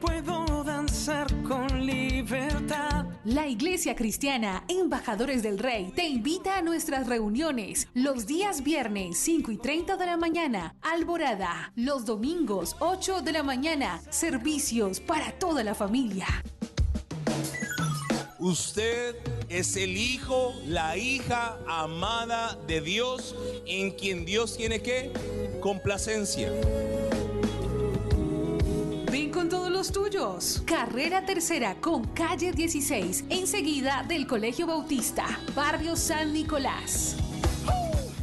puedo danzar con libertad. La Iglesia Cristiana Embajadores del Rey te invita a nuestras reuniones los días viernes 5:30 de la mañana, Alborada, los domingos 8 de la mañana, servicios para toda la familia. Usted es el hijo, la hija amada de Dios, en quien Dios tiene ¿qué? Complacencia. Ven con todos los tuyos. Carrera Tercera con calle 16, enseguida del Colegio Bautista, barrio San Nicolás.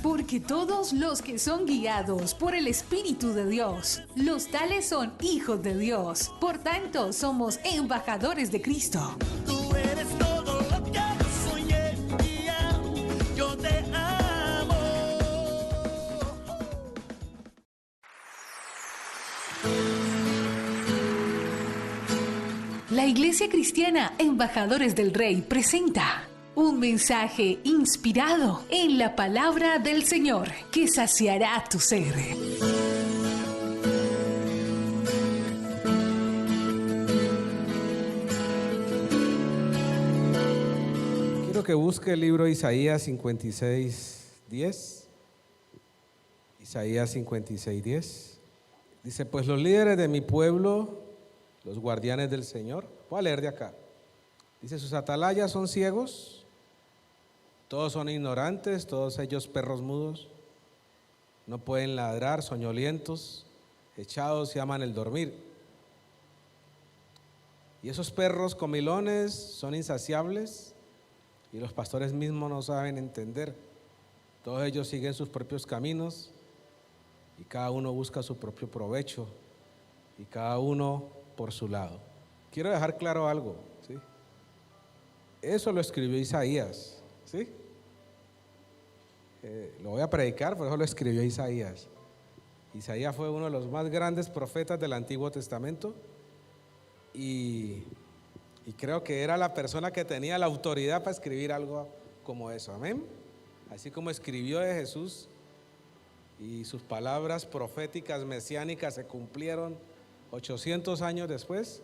Porque todos los que son guiados por el Espíritu de Dios, los tales son hijos de Dios. Por tanto, somos embajadores de Cristo. Tú eres todo lo que yo soñé, yo te amo. La Iglesia Cristiana Embajadores del Rey presenta un mensaje inspirado en la palabra del Señor que saciará tu ser. Quiero que busque el libro de Isaías 56:10. Isaías 56:10. Dice, pues los líderes de mi pueblo, los guardianes del Señor. Voy a leer de acá. Dice, sus atalayas son ciegos, todos son ignorantes, todos ellos perros mudos, no pueden ladrar, soñolientos, echados y aman el dormir. Y esos perros comilones son insaciables y los pastores mismos no saben entender. Todos ellos siguen sus propios caminos y cada uno busca su propio provecho y cada uno por su lado. Quiero dejar claro algo, ¿sí? Eso lo escribió Isaías, ¿sí? Lo voy a predicar, por eso lo escribió Isaías. Isaías fue uno de los más grandes profetas del Antiguo Testamento y creo que era la persona que tenía la autoridad para escribir algo como eso, amén. Así como escribió de Jesús y sus palabras proféticas mesiánicas se cumplieron 800 años después,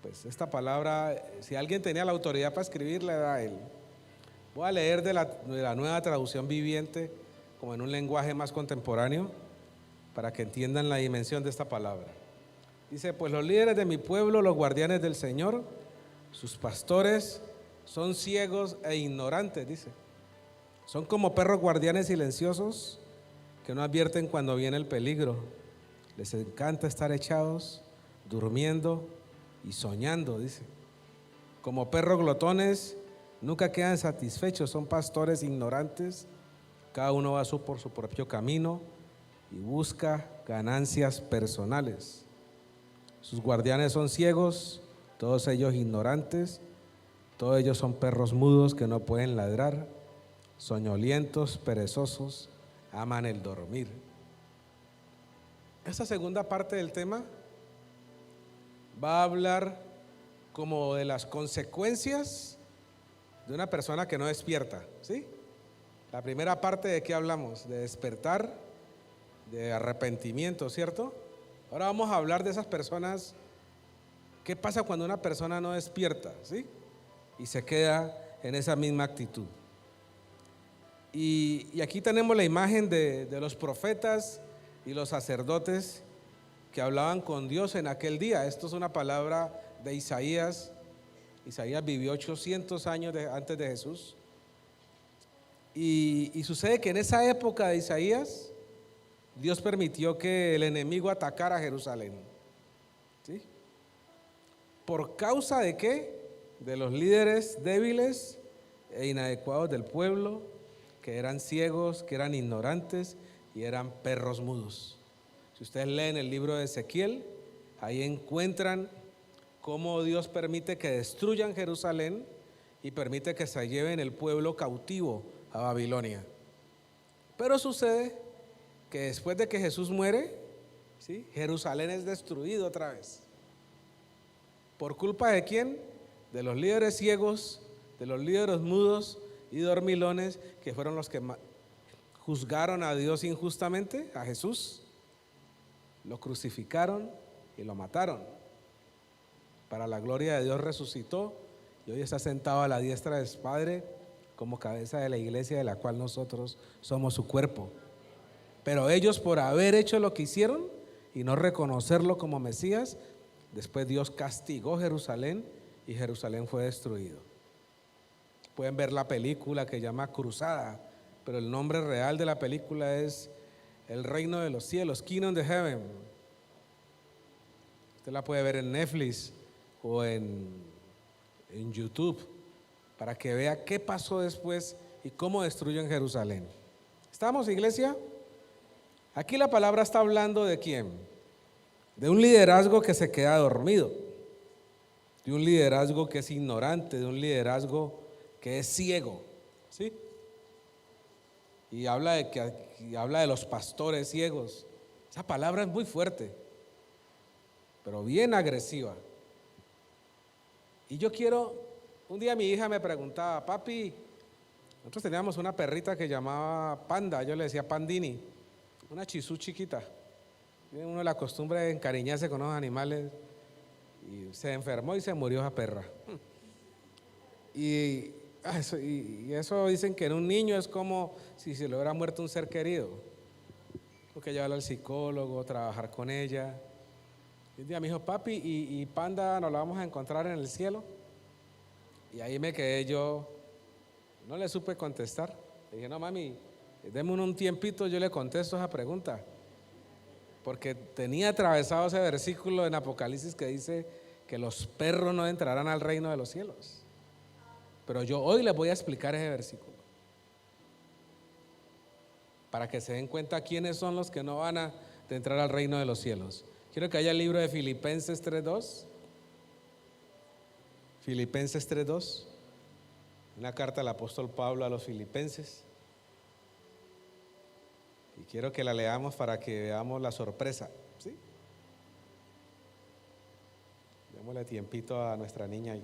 pues esta palabra, si alguien tenía la autoridad para escribirla, era él. Voy a leer de la Nueva Traducción Viviente, como en un lenguaje más contemporáneo, para que entiendan la dimensión de esta palabra. Dice, pues los líderes de mi pueblo, los guardianes del Señor, sus pastores, son ciegos e ignorantes, dice. Son como perros guardianes silenciosos que no advierten cuando viene el peligro. Les encanta estar echados, durmiendo y soñando, dice. Como perros glotones, nunca quedan satisfechos, son pastores ignorantes. Cada uno va por su propio camino y busca ganancias personales. Sus guardianes son ciegos, todos ellos ignorantes, todos ellos son perros mudos que no pueden ladrar, soñolientos, perezosos, aman el dormir. Esta segunda parte del tema va a hablar como de las consecuencias de una persona que no despierta, ¿sí? La primera parte, ¿de qué hablamos? De despertar, de arrepentimiento, ¿cierto? Ahora vamos a hablar de esas personas. ¿Qué pasa cuando una persona no despierta, ¿sí? Y se queda en esa misma actitud. Y aquí tenemos la imagen de los profetas y los sacerdotes que hablaban con Dios en aquel día. Esto es una palabra de Isaías. Isaías vivió 800 años antes de Jesús. Y sucede que en esa época de Isaías, Dios permitió que el enemigo atacara a Jerusalén, ¿sí? ¿Por causa de qué? De los líderes débiles e inadecuados del pueblo, que eran ciegos, que eran ignorantes y eran perros mudos. Si ustedes leen el libro de Ezequiel, ahí encuentran cómo Dios permite que destruyan Jerusalén y permite que se lleven el pueblo cautivo a Babilonia. Pero sucede que después de que Jesús muere, ¿sí?, Jerusalén es destruido otra vez. ¿Por culpa de quién? De los líderes ciegos, de los líderes mudos y dormilones, que fueron los que juzgaron a Dios injustamente, a Jesús, lo crucificaron y lo mataron. para la gloria de Dios resucitó y hoy está sentado a la diestra de su Padre como cabeza de la iglesia de la cual nosotros somos su cuerpo. Pero ellos, por haber hecho lo que hicieron y no reconocerlo como Mesías, después Dios castigó Jerusalén y Jerusalén fue destruido. Pueden ver la película que llama Cruzada, pero el nombre real de la película es El Reino de los Cielos, Kingdom of Heaven. Usted la puede ver en Netflix o en YouTube para que vea qué pasó después y cómo destruyen Jerusalén. ¿Estamos, iglesia? Aquí la palabra está hablando de quién, de un liderazgo que se queda dormido, de un liderazgo que es ignorante, de un liderazgo que es ciego, ¿sí? Y habla de los pastores ciegos. Esa palabra es muy fuerte, pero bien agresiva. Y yo un día mi hija me preguntaba, papi, nosotros teníamos una perrita que llamaba Panda, yo le decía Pandini, una chisú chiquita. Tiene uno la costumbre de encariñarse con los animales y se enfermó y se murió esa perra. Y eso dicen que en un niño es como si se le hubiera muerto un ser querido. Porque llevarla al psicólogo, trabajar con ella. Y un día me dijo, papi, ¿y Panda nos la vamos a encontrar en el cielo? Y ahí me quedé yo, no le supe contestar. Le dije, no mami, déme un tiempito, yo le contesto esa pregunta. Porque tenía atravesado ese versículo en Apocalipsis que dice que los perros no entrarán al reino de los cielos. Pero yo hoy les voy a explicar ese versículo para que se den cuenta quiénes son los que no van a entrar al reino de los cielos. Quiero que haya el libro de Filipenses 3:2. Filipenses 3:2, una carta del apóstol Pablo a los filipenses. Y quiero que la leamos para que veamos la sorpresa, ¿sí? Démosle tiempito a nuestra niña ahí.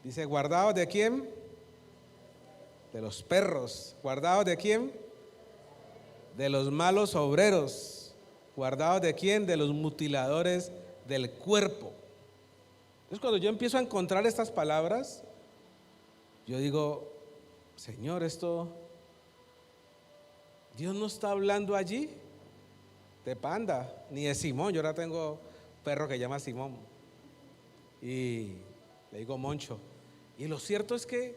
Dice, ¿guardados de quién? De los perros. ¿Guardados de quién? De los malos obreros. ¿Guardados de quién? De los mutiladores del cuerpo. Entonces cuando yo empiezo a encontrar estas palabras, yo digo, Señor, Dios no está hablando allí de Panda, ni de Simón. Yo ahora tengo un perro que se llama Simón y le digo Moncho. Y lo cierto es que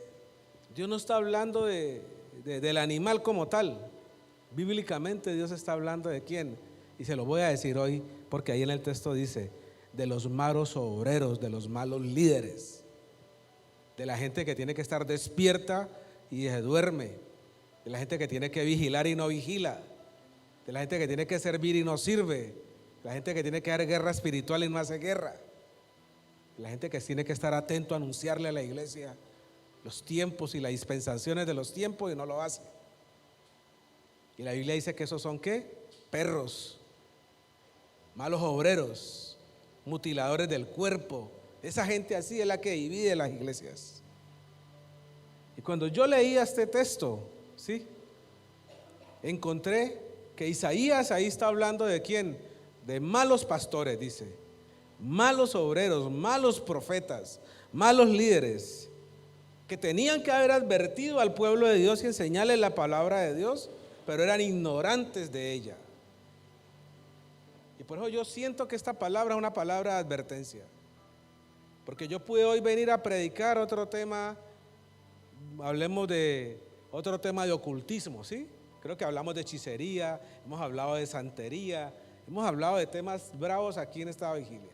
Dios no está hablando del animal como tal. Bíblicamente Dios está hablando de quién. Y se lo voy a decir hoy porque ahí en el texto dice, de los malos obreros, de los malos líderes, de la gente que tiene que estar despierta y se duerme, de la gente que tiene que vigilar y no vigila, de la gente que tiene que servir y no sirve, de la gente que tiene que dar guerra espiritual y no hace guerra, de la gente que tiene que estar atento a anunciarle a la iglesia los tiempos y las dispensaciones de los tiempos y no lo hace. Y la Biblia dice que esos son ¿qué? Perros, malos obreros, mutiladores del cuerpo. Esa gente así es la que divide las iglesias. Y cuando yo leía este texto, ¿sí? Encontré que Isaías ahí está hablando de quién, de malos pastores, dice, malos obreros, malos profetas, malos líderes, que tenían que haber advertido al pueblo de Dios y enseñarles la palabra de Dios, pero eran ignorantes de ella. Y por eso yo siento que esta palabra es una palabra de advertencia, porque yo pude hoy venir a predicar otro tema, hablemos de otro tema de ocultismo, ¿sí? Creo que hablamos de hechicería, hemos hablado de santería, hemos hablado de temas bravos aquí en esta vigilia.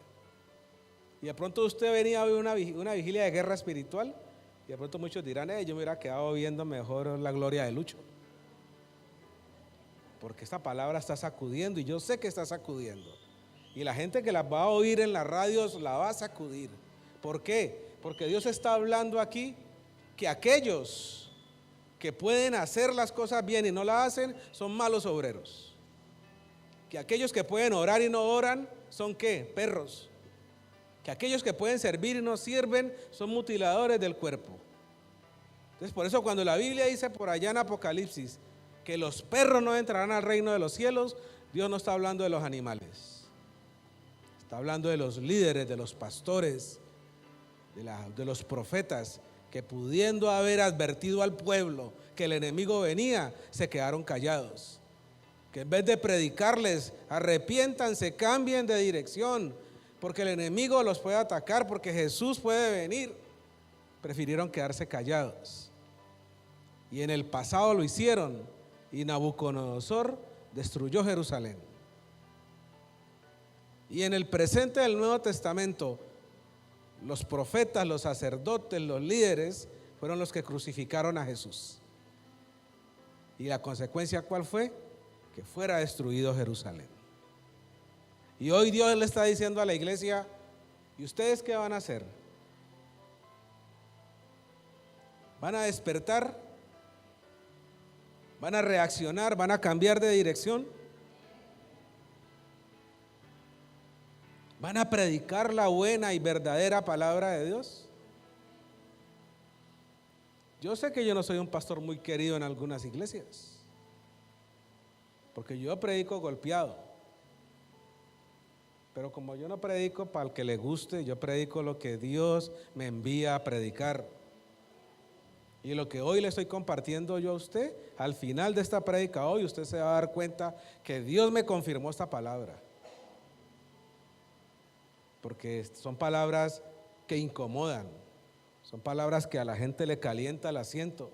Y de pronto usted venía a ver una vigilia de guerra espiritual y de pronto muchos dirán, yo me hubiera quedado viendo mejor la gloria de Lucho. Porque esta palabra está sacudiendo y yo sé que está sacudiendo. Y la gente que la va a oír en las radios la va a sacudir. ¿Por qué? Porque Dios está hablando aquí que aquellos que pueden hacer las cosas bien y no las hacen son malos obreros. Que aquellos que pueden orar y no oran son ¿qué? Perros. Que aquellos que pueden servir y no sirven son mutiladores del cuerpo. Entonces por eso cuando la Biblia dice por allá en Apocalipsis que los perros no entrarán al reino de los cielos, Dios no está hablando de los animales. Está hablando de los líderes, de los pastores, de los profetas, que pudiendo haber advertido al pueblo que el enemigo venía, se quedaron callados. Que en vez de predicarles, arrepiéntanse, cambien de dirección, porque el enemigo los puede atacar, porque Jesús puede venir, prefirieron quedarse callados. Y en el pasado lo hicieron, y Nabucodonosor destruyó Jerusalén. Y en el presente del Nuevo Testamento, los profetas, los sacerdotes, los líderes fueron los que crucificaron a Jesús. ¿Y la consecuencia cuál fue? Que fuera destruido Jerusalén. Y hoy Dios le está diciendo a la iglesia: ¿y ustedes qué van a hacer? ¿Van a despertar? ¿Van a reaccionar? ¿Van a cambiar de dirección? ¿Van a predicar la buena y verdadera palabra de Dios? Yo sé que yo no soy un pastor muy querido en algunas iglesias, porque yo predico golpeado. Pero como yo no predico para el que le guste, yo predico lo que Dios me envía a predicar. Y lo que hoy le estoy compartiendo yo a usted, al final de esta prédica hoy, usted se va a dar cuenta que Dios me confirmó esta palabra. Porque son palabras que incomodan, son palabras que a la gente le calienta el asiento.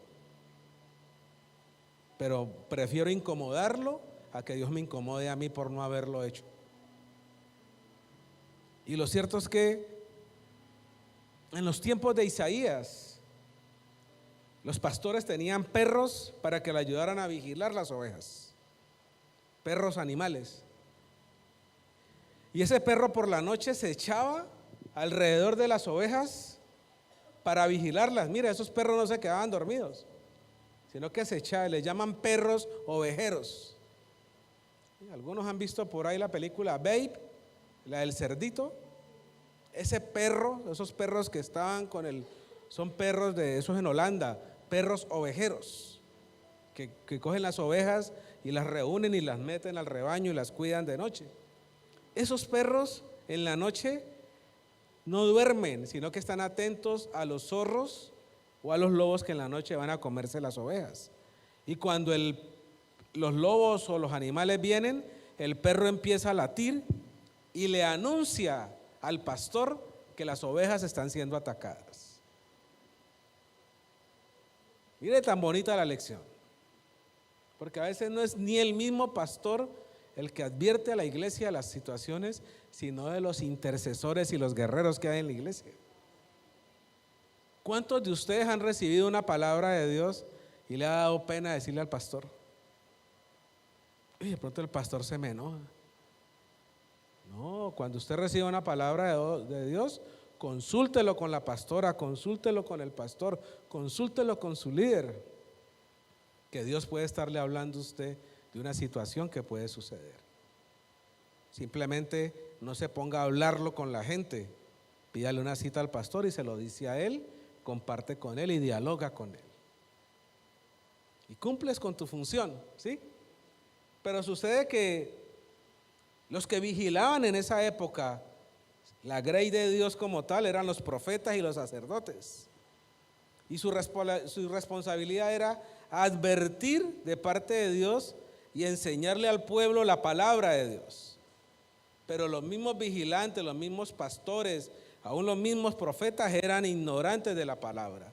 Pero prefiero incomodarlo a que Dios me incomode a mí por no haberlo hecho. Y lo cierto es que en los tiempos de Isaías, los pastores tenían perros para que le ayudaran a vigilar las ovejas, perros animales. Y ese perro por la noche se echaba alrededor de las ovejas para vigilarlas. Mira, esos perros no se quedaban dormidos, sino que se echaban, les llaman perros ovejeros. Algunos han visto por ahí la película Babe, la del cerdito. Ese perro, esos perros que estaban son perros de esos en Holanda, perros ovejeros, que cogen las ovejas y las reúnen y las meten al rebaño y las cuidan de noche. Esos perros en la noche no duermen, sino que están atentos a los zorros o a los lobos que en la noche van a comerse las ovejas. Y cuando los lobos o los animales vienen, el perro empieza a latir y le anuncia al pastor que las ovejas están siendo atacadas. Mire tan bonita la lección, porque a veces no es ni el mismo pastor el que advierte a la iglesia de las situaciones, sino de los intercesores y los guerreros que hay en la iglesia. ¿Cuántos de ustedes han recibido una palabra de Dios y le ha dado pena decirle al pastor? Y de pronto el pastor se me enoja. No, cuando usted reciba una palabra de Dios, consúltelo con la pastora, consúltelo con el pastor, consúltelo con su líder, que Dios puede estarle hablando a usted de una situación que puede suceder. Simplemente no se ponga a hablarlo con la gente, pídale una cita al pastor y se lo dice a él, comparte con él y dialoga con él. Y cumples con tu función, ¿sí? Pero sucede que los que vigilaban en esa época, la grey de Dios como tal, eran los profetas y los sacerdotes. Y su responsabilidad era advertir de parte de Dios y enseñarle al pueblo la palabra de Dios. Pero los mismos vigilantes, los mismos pastores, aún los mismos profetas eran ignorantes de la palabra.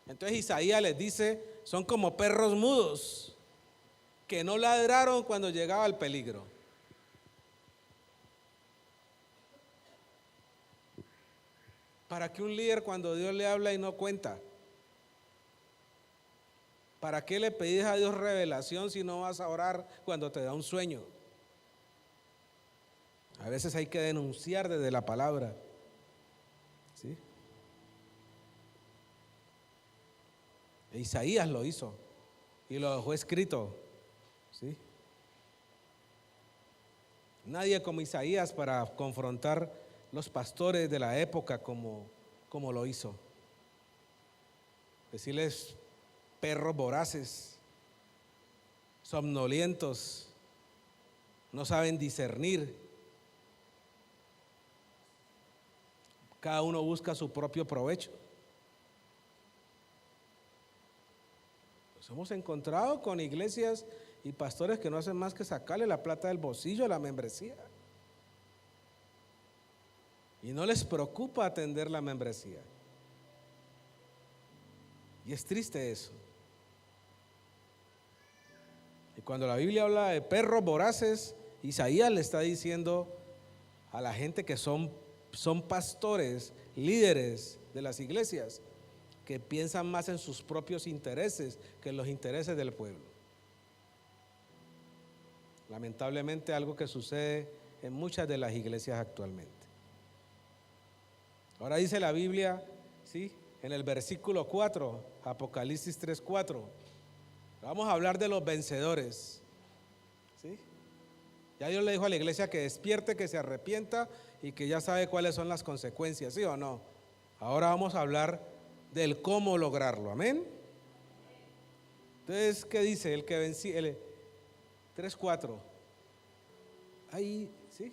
Entonces Isaías les dice, son como perros mudos que no ladraron cuando llegaba el peligro. ¿Para qué un líder cuando Dios le habla y no cuenta? ¿Para qué le pedís a Dios revelación si no vas a orar cuando te da un sueño? A veces hay que denunciar desde la palabra, ¿sí? Isaías lo hizo y lo dejó escrito, ¿sí? Nadie como Isaías para confrontar los pastores de la época como lo hizo. Decirles perros voraces, somnolientos, no saben discernir. Cada uno busca su propio provecho. Nos hemos encontrado con iglesias y pastores que no hacen más que sacarle la plata del bolsillo a la membresía. Y no les preocupa atender la membresía. Y es triste eso. Y cuando la Biblia habla de perros voraces, Isaías le está diciendo a la gente que son pastores, líderes de las iglesias, que piensan más en sus propios intereses que en los intereses del pueblo. Lamentablemente, algo que sucede en muchas de las iglesias actualmente. Ahora dice la Biblia, ¿sí?, en el versículo 4, Apocalipsis 3:4, vamos a hablar de los vencedores, ¿sí? Ya Dios le dijo a la iglesia que despierte, que se arrepienta y que ya sabe cuáles son las consecuencias, ¿sí o no? Ahora vamos a hablar del cómo lograrlo, amén. Entonces, ¿qué dice? El que venció, 3:4. Ahí, ¿sí?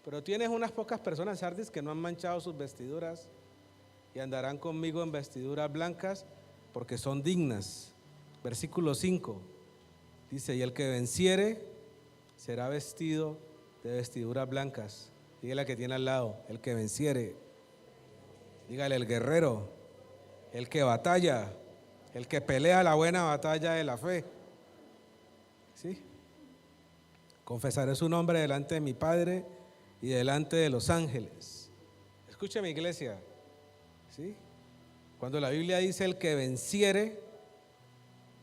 Pero tienes unas pocas personas, Sardis, que no han manchado sus vestiduras y andarán conmigo en vestiduras blancas porque son dignas. Versículo 5 dice: y el que venciere será vestido de vestiduras blancas. Dígale a la que tiene al lado: el que venciere. Dígale: el guerrero, el que batalla, el que pelea la buena batalla de la fe. ¿Sí? Confesaré su nombre delante de mi Padre y delante de los ángeles. Escúcheme, iglesia, ¿sí? Cuando la Biblia dice el que venciere,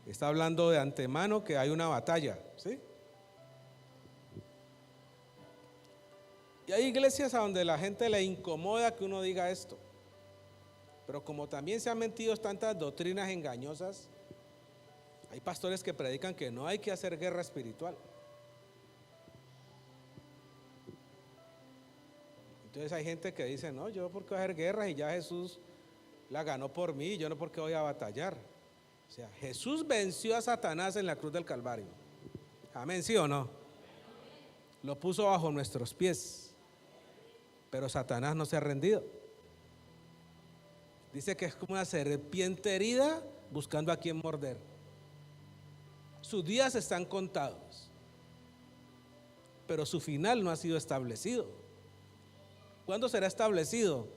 está hablando de antemano que hay una batalla, ¿sí? Y hay iglesias a donde la gente le incomoda que uno diga esto, pero como también se han metido tantas doctrinas engañosas, hay pastores que predican que no hay que hacer guerra espiritual. Entonces hay gente que dice: no, yo por qué voy a hacer guerra y ya Jesús la ganó por mí, yo no por qué voy a batallar. O sea, Jesús venció a Satanás en la cruz del Calvario. Amén, ¿sí o no? Lo puso bajo nuestros pies, pero Satanás no se ha rendido. Dice que es como una serpiente herida buscando a quien morder. Sus días están contados, pero su final no ha sido establecido. ¿Cuándo será establecido?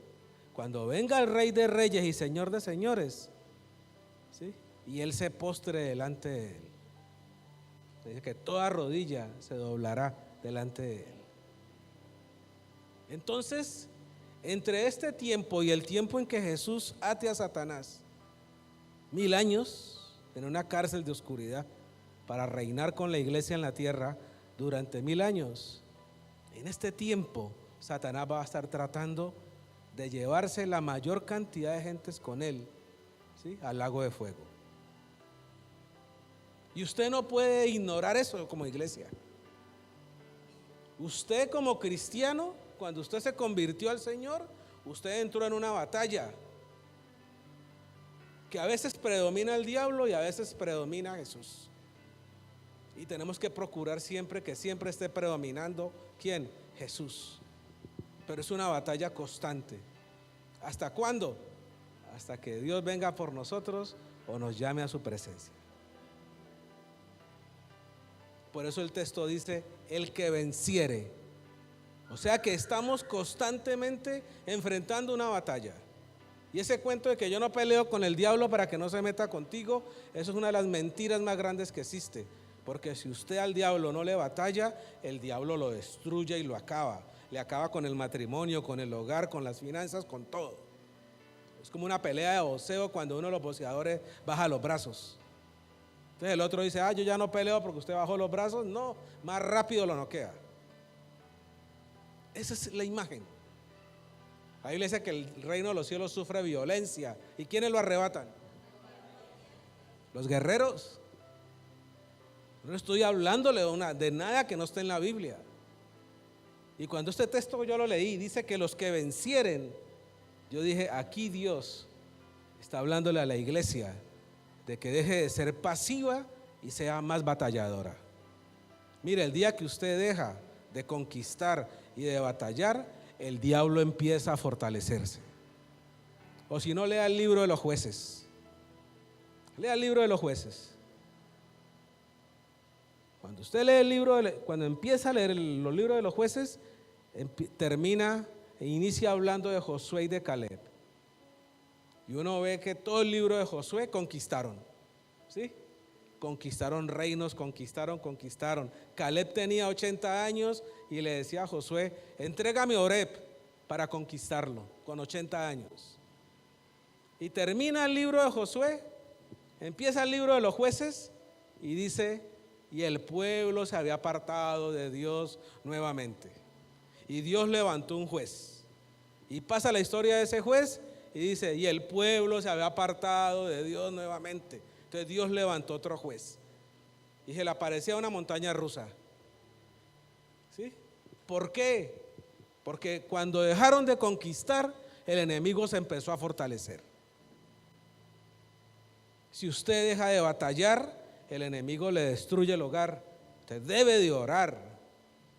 Cuando venga el Rey de Reyes y Señor de Señores, ¿sí?, y Él se postre delante de Él. Dice que toda rodilla se doblará delante de Él. Entonces, entre este tiempo y el tiempo en que Jesús ate a Satanás, 1000 años en una cárcel de oscuridad para reinar con la iglesia en la tierra durante 1000 años, en este tiempo Satanás va a estar tratando de llevarse la mayor cantidad de gentes con él, ¿sí?, al lago de fuego. Y usted no puede ignorar eso como iglesia. Usted como cristiano, cuando usted se convirtió al Señor, usted entró en una batalla que a veces predomina el diablo y a veces predomina Jesús. Y tenemos que procurar siempre que siempre esté predominando ¿quién? Jesús. Pero es una batalla constante. ¿Hasta cuándo? Hasta que Dios venga por nosotros o nos llame a su presencia. Por eso el texto dice: el que venciere. O sea que estamos constantemente enfrentando una batalla. Y ese cuento de que yo no peleo con el diablo para que no se meta contigo, eso es una de las mentiras más grandes que existe. Porque si usted al diablo no le batalla, el diablo lo destruye y lo acaba. Le acaba con el matrimonio, con el hogar, con las finanzas, con todo. Es como una pelea de boxeo cuando uno de los boxeadores baja los brazos. Entonces el otro dice: yo ya no peleo porque usted bajó los brazos. No, más rápido lo noquea. Esa es la imagen. La Biblia dice que el reino de los cielos sufre violencia. ¿Y quiénes lo arrebatan? Los guerreros. No estoy hablándole de nada que no esté en la Biblia. Y cuando este texto yo lo leí, dice que los que vencieren, yo dije: aquí Dios está hablándole a la iglesia de que deje de ser pasiva y sea más batalladora. Mire, el día que usted deja de conquistar y de batallar, el diablo empieza a fortalecerse. O si no, lea el libro de los jueces. Lea el libro de los jueces. Cuando usted lee el libro, cuando empieza a leer los libros de los jueces, termina e inicia hablando de Josué y de Caleb. Y uno ve que todo el libro de Josué conquistaron, ¿sí? Conquistaron reinos, conquistaron. Caleb tenía 80 años y le decía a Josué, entrégame Oreb para conquistarlo, con 80 años. Y termina el libro de Josué, empieza el libro de los jueces y dice, y el pueblo se había apartado de Dios nuevamente. Y Dios levantó un juez. Y pasa la historia de ese juez y dice, y el pueblo se había apartado de Dios nuevamente. Entonces Dios levantó otro juez. Y se le aparecía una montaña rusa. ¿Sí? ¿Por qué? Porque cuando dejaron de conquistar, el enemigo se empezó a fortalecer. Si usted deja de batallar, el enemigo le destruye el hogar. Usted debe de orar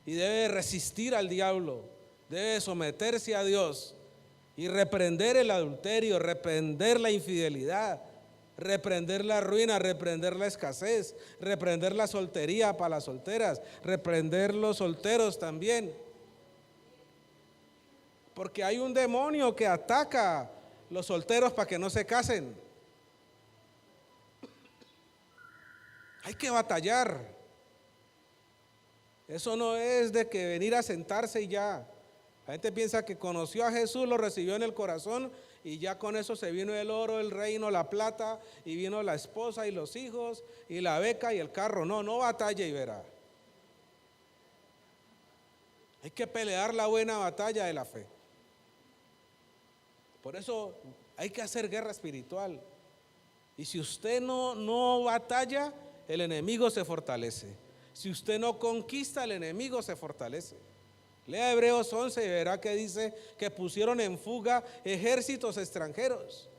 y debe resistir al diablo, debe someterse a Dios y reprender el adulterio, reprender la infidelidad, reprender la ruina, reprender la escasez, reprender la soltería para las solteras, reprender los solteros también. Porque hay un demonio que ataca a los solteros para que no se casen. Hay que batallar. Eso no es de que venir a sentarse y ya. La gente piensa que conoció a Jesús, lo recibió en el corazón y ya con eso se vino el oro, el reino, la plata y vino la esposa y los hijos y la beca y el carro. No batalla y verá. Hay que pelear la buena batalla de la fe. Por eso hay que hacer guerra espiritual. Y si usted no batalla, el enemigo se fortalece. Si usted no conquista, el enemigo se fortalece. Lea Hebreos 11 y verá que dice que pusieron en fuga ejércitos extranjeros.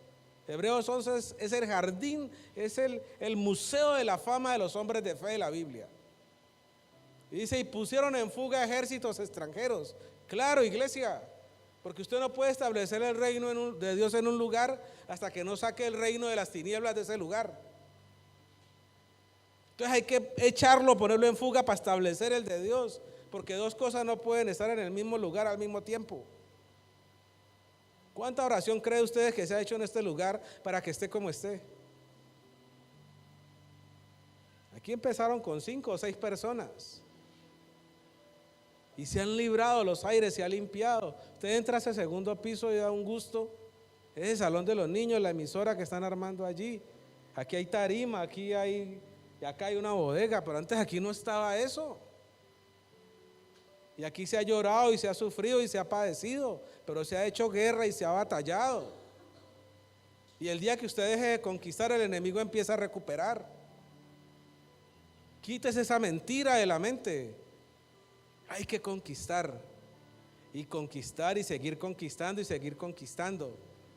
Hebreos 11 es el jardín, es el museo de la fama de los hombres de fe de la Biblia. Y dice, y pusieron en fuga ejércitos extranjeros. Claro, iglesia, porque usted no puede establecer el reino de Dios en un lugar hasta que no saque el reino de las tinieblas de ese lugar. Entonces hay que echarlo, ponerlo en fuga para establecer el de Dios, porque dos cosas no pueden estar en el mismo lugar al mismo tiempo. ¿Cuánta oración cree ustedes que se ha hecho en este lugar para que esté como esté? Aquí empezaron con 5 o 6 personas y se han librado los aires, se ha limpiado. Usted entra a ese segundo piso y da un gusto. Es el salón de los niños, la emisora que están armando allí. Aquí hay tarima, acá hay una bodega, pero antes aquí no estaba eso. Y aquí se ha llorado y se ha sufrido y se ha padecido, pero se ha hecho guerra y se ha batallado. Y el día que usted deje de conquistar, el enemigo empieza a recuperar. Quítese esa mentira de la mente. Hay que conquistar y conquistar y seguir conquistando y seguir conquistando,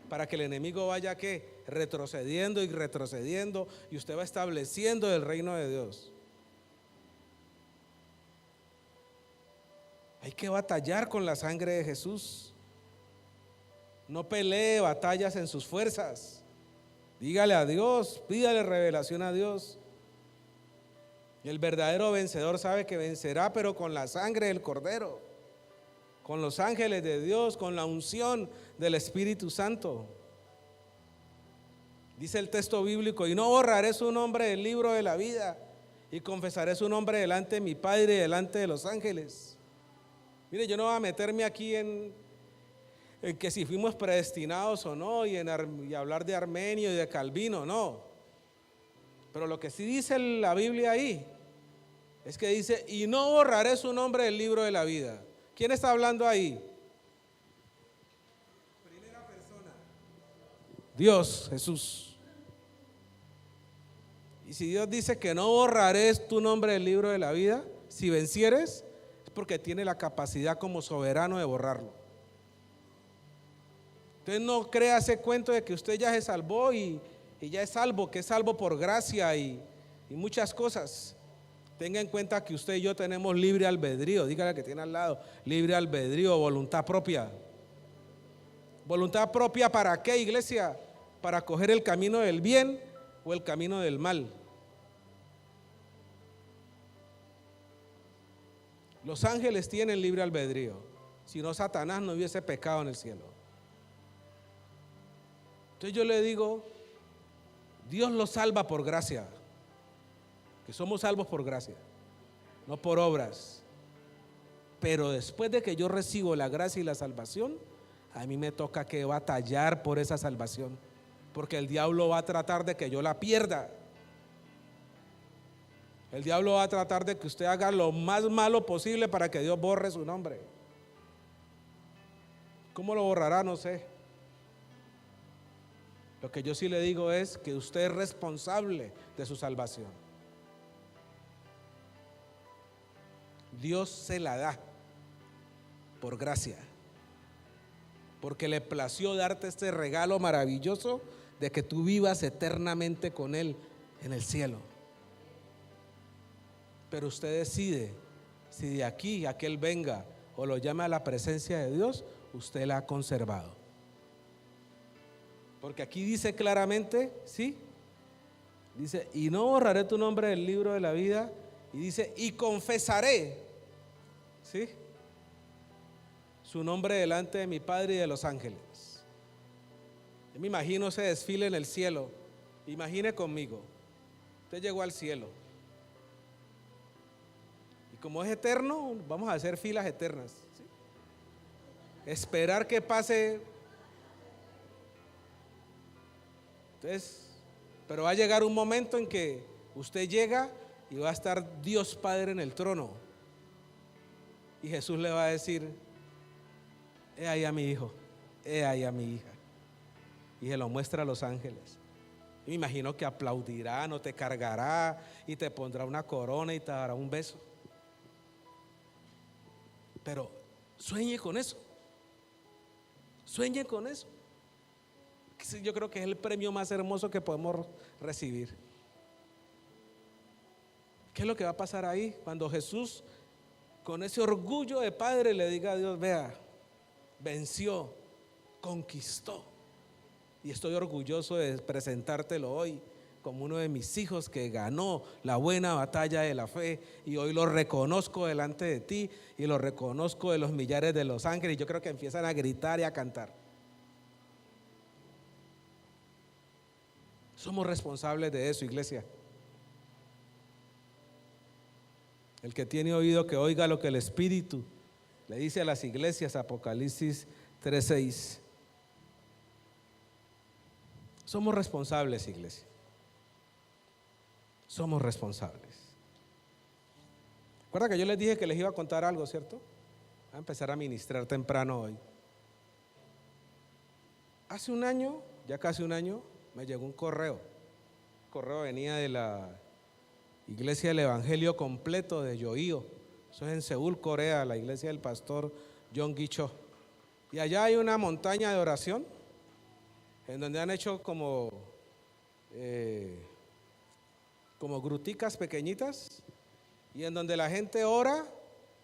para que el enemigo vaya ¿qué? Retrocediendo y retrocediendo, y usted va estableciendo el reino de Dios. Hay que batallar con la sangre de Jesús. No pelee batallas en sus fuerzas. Dígale a Dios, pídale revelación a Dios. El verdadero vencedor sabe que vencerá, pero con la sangre del Cordero, con los ángeles de Dios, con la unción del Espíritu Santo. Dice el texto bíblico, y no borraré su nombre del libro de la vida, y confesaré su nombre delante de mi Padre y delante de los ángeles. Mire, yo no voy a meterme aquí en que si fuimos predestinados o no, y hablar de Armenio y de Calvino, no. Pero lo que sí dice la Biblia ahí, es que dice, y no borraré su nombre del libro de la vida. ¿Quién está hablando ahí? Primera persona. Dios, Jesús. Y si Dios dice que no borraré tu nombre del libro de la vida, si vencieres, es porque tiene la capacidad como soberano de borrarlo. Entonces no crea ese cuento de que usted ya se salvó y ya es salvo, que es salvo por gracia y muchas cosas. Tenga en cuenta que usted y yo tenemos libre albedrío. Dígale al que tiene al lado, libre albedrío, voluntad propia. ¿Voluntad propia para qué, iglesia? Para coger el camino del bien o el camino del mal. Los ángeles tienen libre albedrío. Si no, Satanás no hubiese pecado en el cielo. Entonces yo le digo, Dios los salva por gracia. Que somos salvos por gracia, no por obras. Pero después de que yo recibo la gracia y la salvación, a mí me toca que batallar por esa salvación, porque el diablo va a tratar de que yo la pierda. El diablo va a tratar de que usted haga lo más malo posible para que Dios borre su nombre. ¿Cómo lo borrará? No sé. Lo que yo sí le digo es que usted es responsable de su salvación. Dios se la da por gracia, porque le plació darte este regalo maravilloso de que tú vivas eternamente con Él en el cielo. Pero usted decide si de aquí a que Él venga o lo llame a la presencia de Dios, usted la ha conservado. Porque aquí dice claramente, ¿sí? Dice, y no borraré tu nombre del libro de la vida. Y dice, y confesaré, ¿sí?, su nombre delante de mi Padre y de los ángeles. Yo me imagino ese desfile en el cielo. Imagine conmigo, usted llegó al cielo. Y como es eterno, vamos a hacer filas eternas, ¿sí? Esperar que pase. Entonces, pero va a llegar un momento en que usted llega y va a estar Dios Padre en el trono. Y Jesús le va a decir, he ahí a mi hijo, he ahí a mi hija. Y se lo muestra a los ángeles. Y me imagino que aplaudirá, no te cargará y te pondrá una corona y te dará un beso. Pero sueñe con eso. Sueñe con eso. Yo creo que es el premio más hermoso que podemos recibir. ¿Qué es lo que va a pasar ahí? Cuando Jesús, con ese orgullo de padre, le diga a Dios, vea, venció, conquistó. Y estoy orgulloso de presentártelo hoy como uno de mis hijos que ganó la buena batalla de la fe. Y hoy lo reconozco delante de ti y lo reconozco de los millares de los ángeles. Y yo creo que empiezan a gritar y a cantar. Somos responsables de eso, iglesia. El que tiene oído que oiga lo que el Espíritu le dice a las iglesias, Apocalipsis 3:6. Somos responsables, iglesia. Somos responsables. Recuerda que yo les dije que les iba a contar algo, ¿cierto? Voy a empezar a ministrar temprano hoy. Hace un año, ya casi un año, me llegó un correo. El correo venía de la Iglesia del Evangelio Completo de Yoío. Eso es en Seúl, Corea, la iglesia del pastor John Gi-cho. Y allá hay una montaña de oración en donde han hecho como gruticas pequeñitas y en donde la gente ora,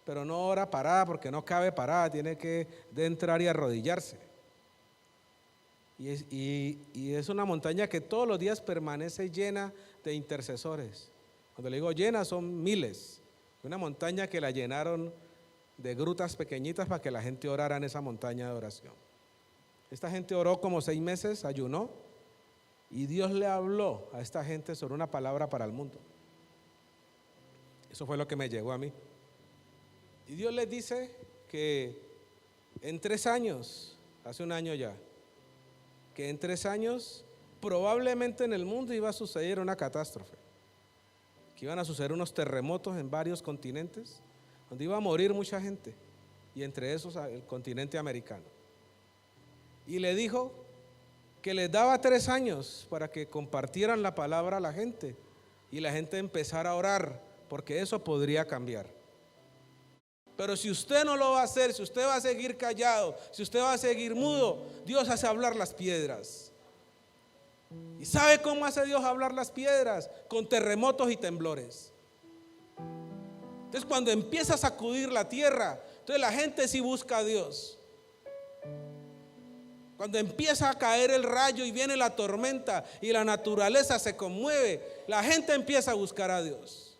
pero no ora parada porque no cabe parada, tiene que de entrar y arrodillarse. Y es una montaña que todos los días permanece llena de intercesores. Cuando le digo llena, son miles. Una montaña que la llenaron de grutas pequeñitas para que la gente orara en esa montaña de oración. Esta gente oró como 6 meses, ayunó, y Dios le habló a esta gente sobre una palabra para el mundo. Eso fue lo que me llegó a mí. Y Dios les dice que en 3 años, hace un año ya, que en 3 años probablemente en el mundo iba a suceder una catástrofe. Que iban a suceder unos terremotos en varios continentes, donde iba a morir mucha gente, y entre esos el continente americano. Y le dijo que les daba 3 años para que compartieran la palabra a la gente, y la gente empezara a orar, porque eso podría cambiar. Pero si usted no lo va a hacer, si usted va a seguir callado, si usted va a seguir mudo, Dios hace hablar las piedras. ¿Y sabe cómo hace Dios hablar las piedras? Con terremotos y temblores. Entonces cuando empieza a sacudir la tierra, entonces la gente sí busca a Dios. Cuando empieza a caer el rayo y viene la tormenta y la naturaleza se conmueve, la gente empieza a buscar a Dios.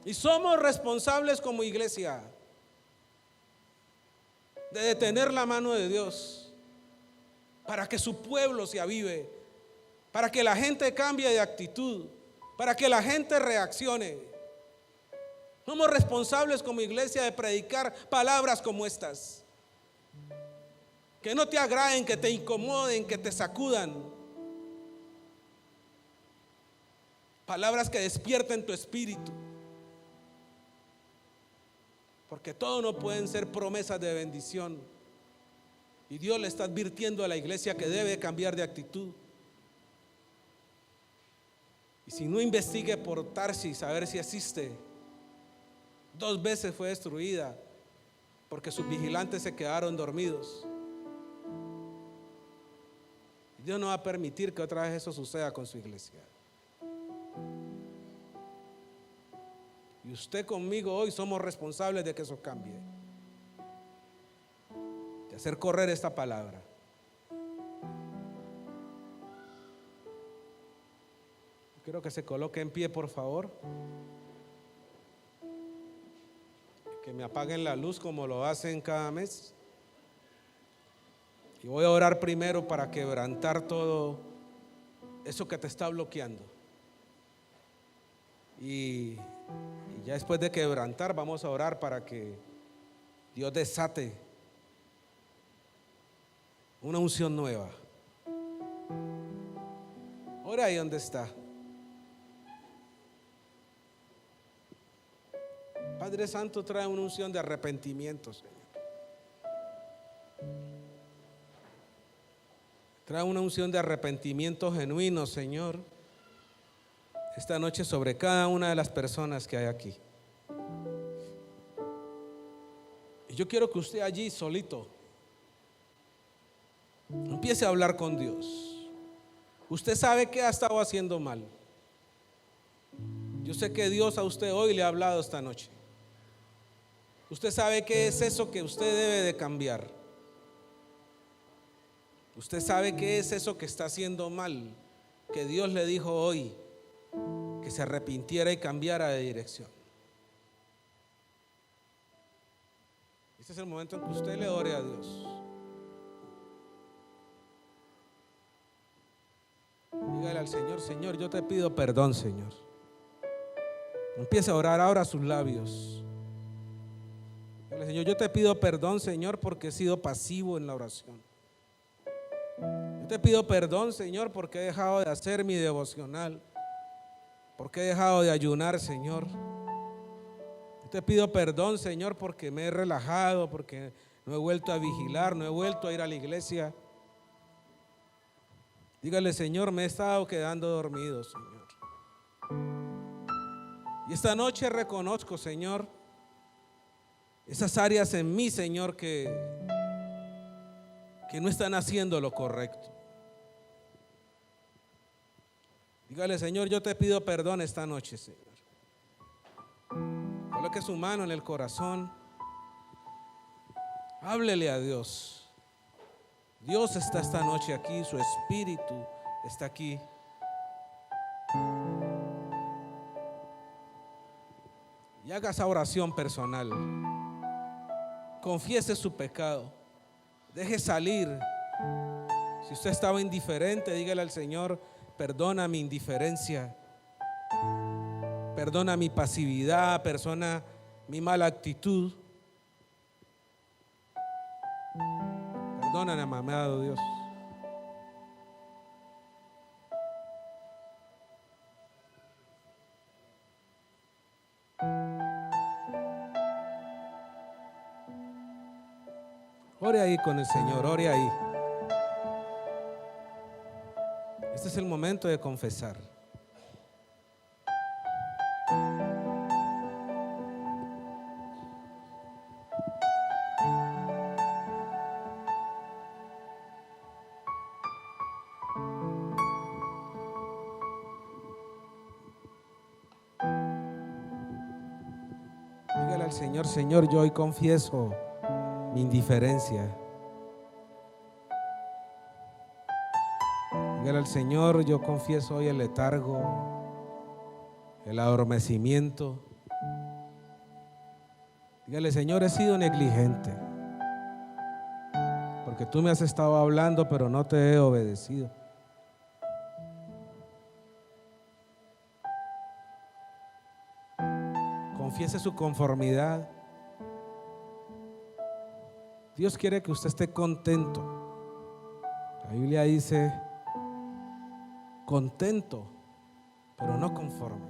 Y somos responsables como iglesia de detener la mano de Dios para que su pueblo se avive, para que la gente cambie de actitud, para que la gente reaccione. Somos responsables como iglesia de predicar palabras como estas, que no te agraden, que te incomoden, que te sacudan. Palabras que despierten tu espíritu. Porque todo no pueden ser promesas de bendición. Y Dios le está advirtiendo a la iglesia que debe cambiar de actitud. Y si no investigue por Tarsis a ver si existe, 2 veces fue destruida porque sus vigilantes se quedaron dormidos. Dios no va a permitir que otra vez eso suceda con su iglesia. Y usted conmigo hoy somos responsables de que eso cambie, de hacer correr esta palabra. Quiero que se coloque en pie, por favor. Que me apaguen la luz como lo hacen cada mes. Y voy a orar primero para quebrantar todo eso que te está bloqueando. Y ya después de quebrantar vamos a orar para que Dios desate una unción nueva. Ora ahí donde está. Padre Santo, trae una unción de arrepentimiento, Señor. Trae una unción de arrepentimiento genuino, Señor, esta noche sobre cada una de las personas que hay aquí. Y yo quiero que usted allí solito empiece a hablar con Dios. Usted sabe que ha estado haciendo mal. Yo sé que Dios a usted hoy le ha hablado esta noche. Usted sabe qué es eso que usted debe de cambiar. Usted sabe qué es eso que está haciendo mal, que Dios le dijo hoy que se arrepintiera y cambiara de dirección. Este es el momento en que usted le ore a Dios. Dígale al Señor: Señor, yo te pido perdón, Señor. Empiece a orar ahora a sus labios. Dígale: Señor, yo te pido perdón, Señor, porque he sido pasivo en la oración. Yo te pido perdón, Señor, porque he dejado de hacer mi devocional, porque he dejado de ayunar, Señor. Yo te pido perdón, Señor, porque me he relajado, porque no he vuelto a vigilar, no he vuelto a ir a la iglesia. Dígale: Señor, me he estado quedando dormido, Señor. Y esta noche reconozco, Señor, esas áreas en mí, Señor, que no están haciendo lo correcto. Dígale: Señor, yo te pido perdón esta noche, Señor. Coloque su mano en el corazón. Háblele a Dios. Dios está esta noche aquí, su espíritu está aquí. Y haga esa oración personal. Confiese su pecado. Deje salir. Si usted estaba indiferente, dígale al Señor: perdona mi indiferencia, perdona mi pasividad, perdona mi mala actitud. Perdóname, amado Dios. Ore ahí con el Señor, ore ahí. Este es el momento de confesar. al Señor, Señor, yo hoy confieso mi indiferencia. Dígale al Señor, yo confieso hoy el letargo, el adormecimiento. Dígale, Señor, he sido negligente, porque tú me has estado hablando, pero no te he obedecido. Confiese su conformidad. Dios quiere que usted esté contento. La Biblia dice contento, pero no conforme.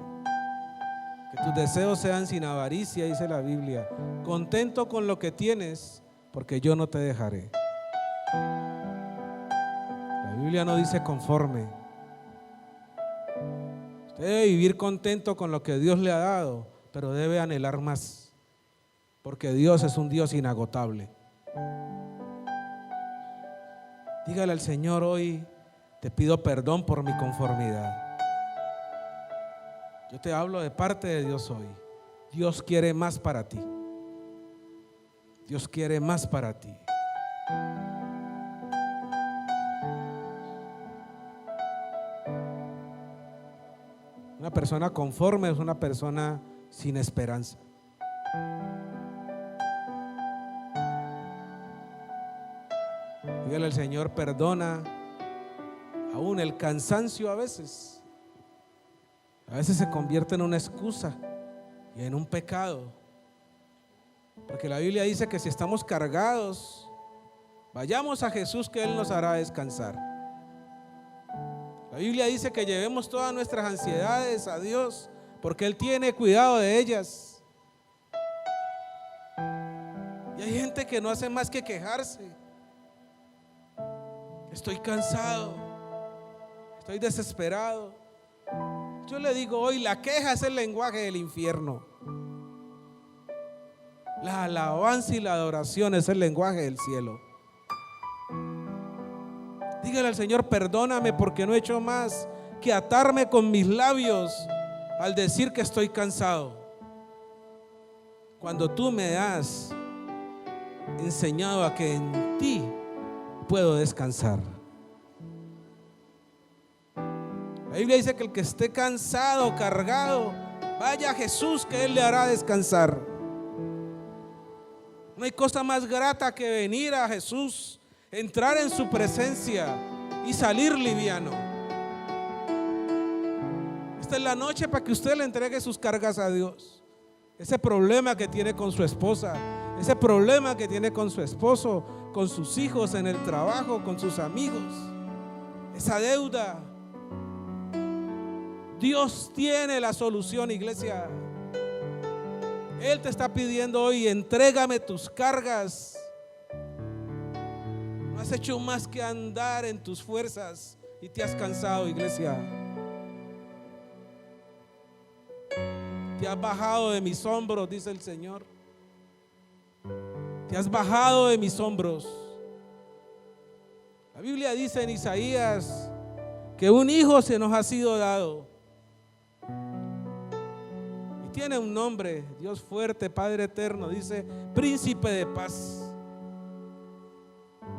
Que tus deseos sean sin avaricia, dice la Biblia. Contento con lo que tienes, porque yo no te dejaré. La Biblia no dice conforme. Usted debe vivir contento con lo que Dios le ha dado, pero debe anhelar más, porque Dios es un Dios inagotable. Dígale al Señor hoy, te pido perdón por mi conformidad. Yo te hablo de parte de Dios hoy. Dios quiere más para ti. Dios quiere más para ti. Una persona conforme es una persona sin esperanza. Dígale al Señor, perdona aún el cansancio a veces se convierte en una excusa y en un pecado, porque la Biblia dice que si estamos cargados, vayamos a Jesús, que Él nos hará descansar. La Biblia dice que llevemos todas nuestras ansiedades a Dios, porque Él tiene cuidado de ellas. Y hay gente que no hace más que quejarse. Estoy cansado, estoy desesperado. Yo le digo hoy, la queja es el lenguaje del infierno. La alabanza y la adoración es el lenguaje del cielo. Dígale al Señor, perdóname porque no he hecho más que atarme con mis labios al decir que estoy cansado, cuando tú me has enseñado a que en ti puedo descansar. La Biblia dice que el que esté cansado, cargado, vaya a Jesús, que Él le hará descansar. No hay cosa más grata que venir a Jesús, entrar en su presencia y salir liviano. Esta es la noche para que usted le entregue sus cargas a Dios. Ese problema que tiene con su esposa, ese problema que tiene con su esposo, con sus hijos, en el trabajo, con sus amigos, esa deuda. Dios tiene la solución, iglesia. Él te está pidiendo hoy, entrégame tus cargas. No has hecho más que andar en tus fuerzas y te has cansado, iglesia. Te has bajado de mis hombros, dice el Señor. Te has bajado de mis hombros. La Biblia dice en Isaías que un hijo se nos ha sido dado. Y tiene un nombre, Dios fuerte, Padre eterno, dice Príncipe de paz.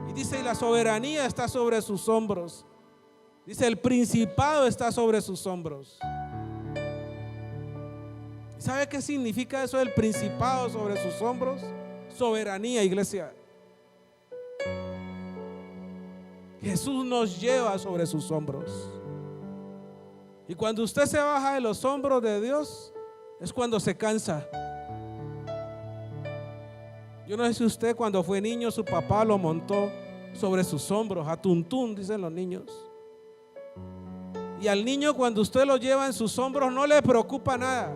Y dice, y la soberanía está sobre sus hombros. Dice, el principado está sobre sus hombros. ¿Sabe qué significa eso del principado sobre sus hombros? Soberanía, iglesia. Jesús nos lleva sobre sus hombros. Y cuando usted se baja de los hombros de Dios, es cuando se cansa. Yo no sé si usted cuando fue niño su papá lo montó sobre sus hombros, a tuntún, dicen los niños. Y al niño cuando usted lo lleva en sus hombros no le preocupa nada.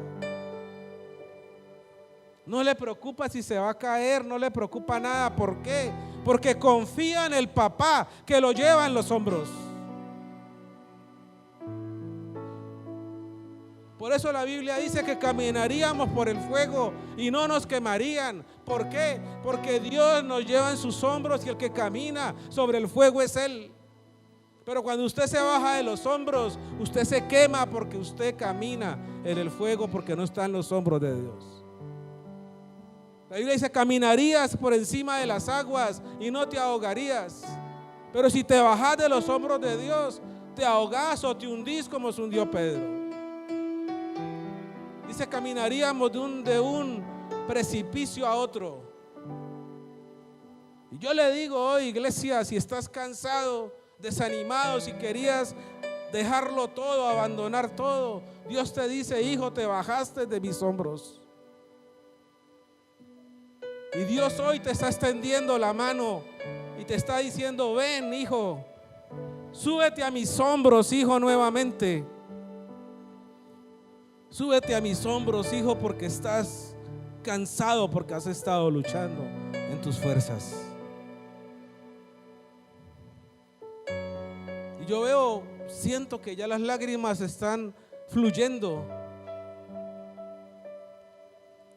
No le preocupa si se va a caer, no le preocupa nada. ¿Por qué? Porque confía en el papá que lo lleva en los hombros. Por eso la Biblia dice que caminaríamos por el fuego y no nos quemarían. ¿Por qué? Porque Dios nos lleva en sus hombros y el que camina sobre el fuego es Él. Pero cuando usted se baja de los hombros, usted se quema porque usted camina en el fuego, porque no está en los hombros de Dios. La Biblia dice, caminarías por encima de las aguas y no te ahogarías. Pero si te bajas de los hombros de Dios, te ahogás o te hundís como se hundió Pedro. Dice, caminaríamos de un precipicio a otro. Y yo le digo hoy, iglesia, si estás cansado, desanimado, si querías dejarlo todo, abandonar todo, Dios te dice, hijo, te bajaste de mis hombros. Y Dios hoy te está extendiendo la mano y te está diciendo, ven, hijo, súbete a mis hombros, hijo, nuevamente. Súbete a mis hombros, hijo, porque estás cansado, porque has estado luchando en tus fuerzas. Y yo siento que ya las lágrimas están fluyendo.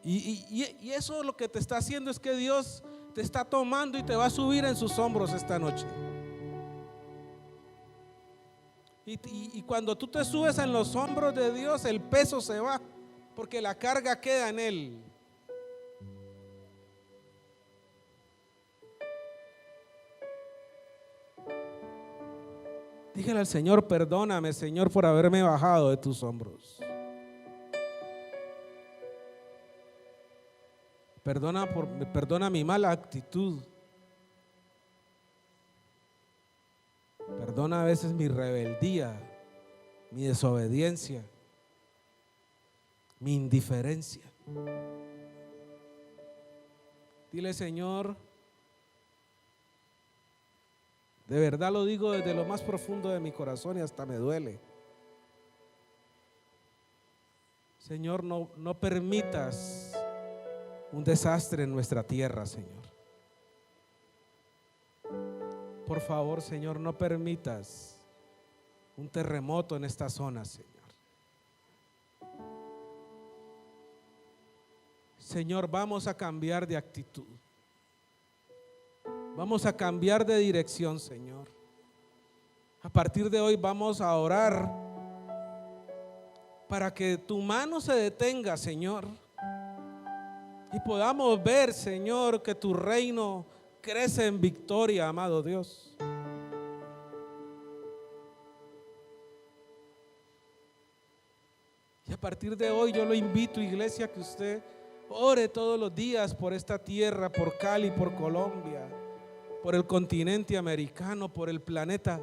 Y eso lo que te está haciendo es que Dios te está tomando y te va a subir en sus hombros esta noche. Y cuando tú te subes en los hombros de Dios, el peso se va, porque la carga queda en Él. Dígale al Señor, perdóname, Señor, por haberme bajado de tus hombros. Perdona mi mala actitud. Perdona a veces mi rebeldía, mi desobediencia, mi indiferencia. Dile, Señor, de verdad lo digo desde lo más profundo de mi corazón y hasta me duele. Señor, no permitas un desastre en nuestra tierra, Señor. Por favor, Señor, no permitas un terremoto en esta zona, Señor. Señor, vamos a cambiar de actitud. Vamos a cambiar de dirección, Señor. A partir de hoy vamos a orar para que tu mano se detenga, Señor, y podamos ver, Señor, que tu reino crece en victoria, amado Dios. Y a partir de hoy yo lo invito, iglesia, que usted ore todos los días por esta tierra, por Cali, por Colombia, por el continente americano, por el planeta.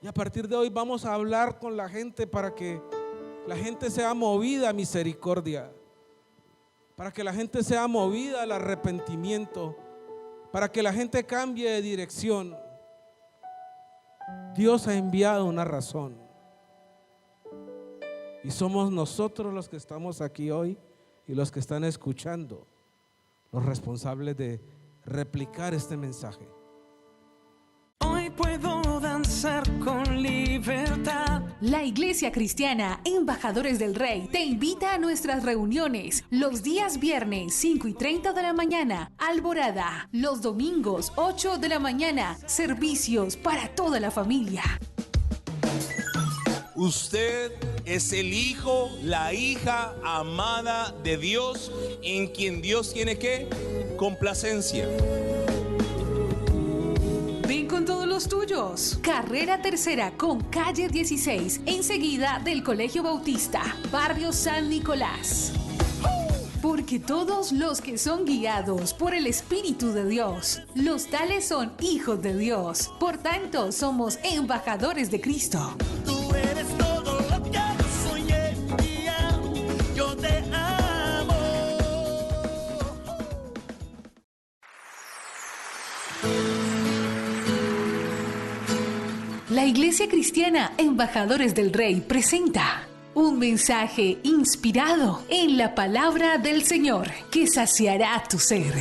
Y a partir de hoy vamos a hablar con la gente para que la gente sea movida a misericordia, para que la gente sea movida al arrepentimiento, para que la gente cambie de dirección. Dios ha enviado una razón y somos nosotros los que estamos aquí hoy y los que están escuchando los responsables de replicar este mensaje. Hoy puedo danzar con libertad. La Iglesia Cristiana Embajadores del Rey te invita a nuestras reuniones los días viernes 5:30 de la mañana, Alborada, los domingos 8 de la mañana, servicios para toda la familia. Usted es el hijo, la hija amada de Dios, en quien Dios tiene ¿qué? Complacencia. Ven con todos los tuyos. Carrera Tercera con calle 16, enseguida del Colegio Bautista, barrio San Nicolás. Porque todos los que son guiados por el Espíritu de Dios, los tales son hijos de Dios. Por tanto, somos embajadores de Cristo. Tú eres todo lo que yo soñé. Yo te amo. La Iglesia Cristiana Embajadores del Rey presenta un mensaje inspirado en la palabra del Señor que saciará tu ser.